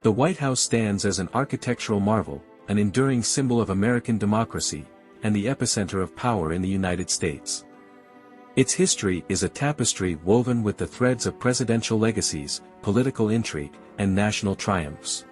The White House stands as an architectural marvel, an enduring symbol of American democracy, and the epicenter of power in the United States. Its history is a tapestry woven with the threads of presidential legacies, political intrigue, and national triumphs.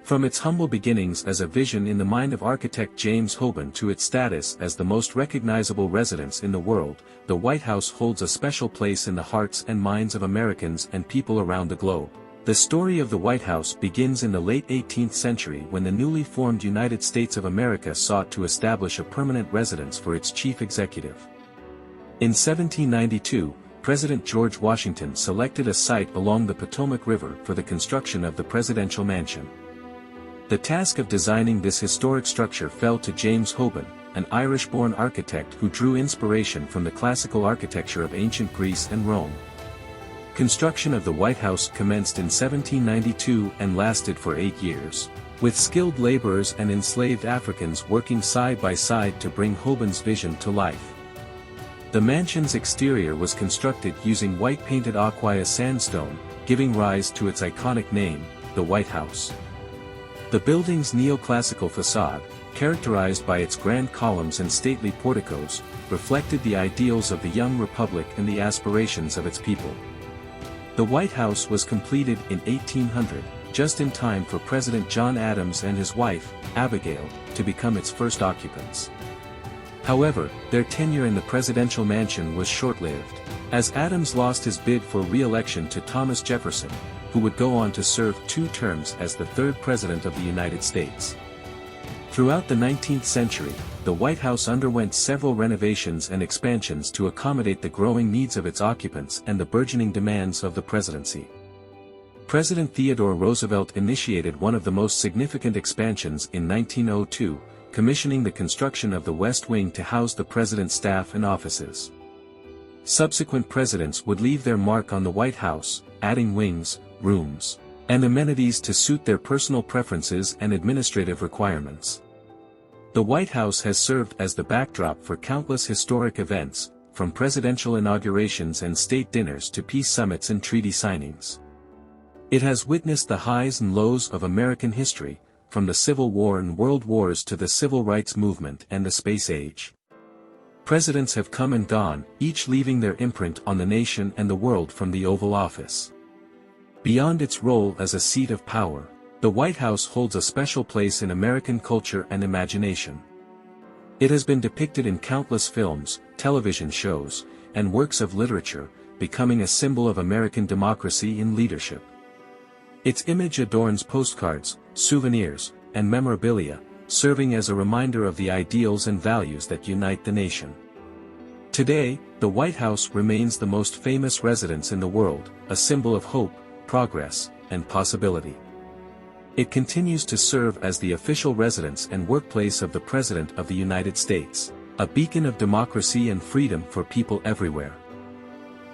From its humble beginnings as a vision in the mind of architect James Hoban to its status as the most recognizable residence in the world, the White House holds a special place in the hearts and minds of Americans and people around the globe. The story of the White House begins in the late 18th century when the newly formed United States of America sought to establish a permanent residence for its chief executive. In 1792, President George Washington selected a site along the Potomac River for the construction of the presidential mansion. The task of designing this historic structure fell to James Hoban, an Irish-born architect who drew inspiration from the classical architecture of ancient Greece and Rome. Construction of the White House commenced in 1792 and lasted for 8 years, with skilled laborers and enslaved Africans working side by side to bring Hoban's vision to life. The mansion's exterior was constructed using white-painted aqueous sandstone, giving rise to its iconic name, the White House. The building's neoclassical facade, characterized by its grand columns and stately porticos, reflected the ideals of the young republic and the aspirations of its people. The White House was completed in 1800, just in time for President John Adams and his wife, Abigail, to become its first occupants. However, their tenure in the presidential mansion was short-lived, as Adams lost his bid for re-election to Thomas Jefferson, who would go on to serve 2 terms as the 3rd President of the United States. Throughout the 19th century, the White House underwent several renovations and expansions to accommodate the growing needs of its occupants and the burgeoning demands of the presidency. President Theodore Roosevelt initiated one of the most significant expansions in 1902, commissioning the construction of the West Wing to house the president's staff and offices. Subsequent presidents would leave their mark on the White House, adding wings, rooms, and amenities to suit their personal preferences and administrative requirements. The White House has served as the backdrop for countless historic events, from presidential inaugurations and state dinners to peace summits and treaty signings. It has witnessed the highs and lows of American history, from the Civil War and World Wars to the Civil Rights Movement and the Space Age. Presidents have come and gone, each leaving their imprint on the nation and the world from the Oval Office. Beyond its role as a seat of power, the White House holds a special place in American culture and imagination. It has been depicted in countless films, television shows, and works of literature, becoming a symbol of American democracy and leadership. Its image adorns postcards, souvenirs, and memorabilia, serving as a reminder of the ideals and values that unite the nation. Today, the White House remains the most famous residence in the world, a symbol of hope, progress, and possibility. It continues to serve as the official residence and workplace of the President of the United States, a beacon of democracy and freedom for people everywhere.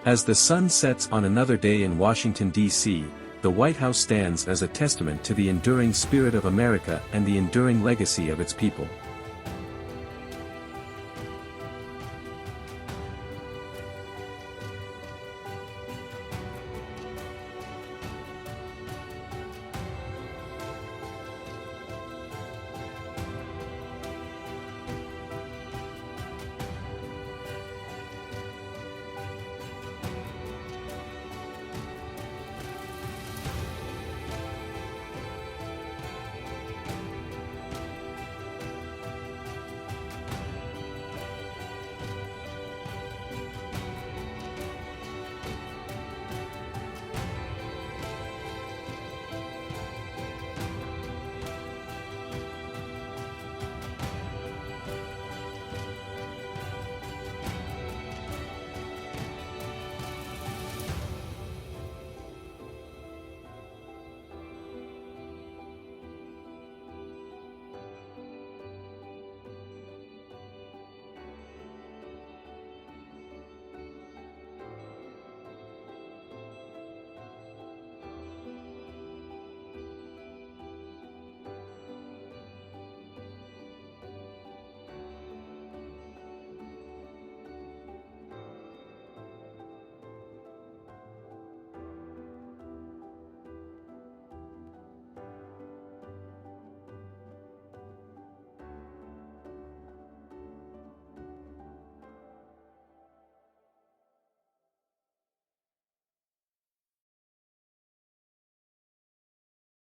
As the sun sets on another day in Washington, D.C., the White House stands as a testament to the enduring spirit of America and the enduring legacy of its people.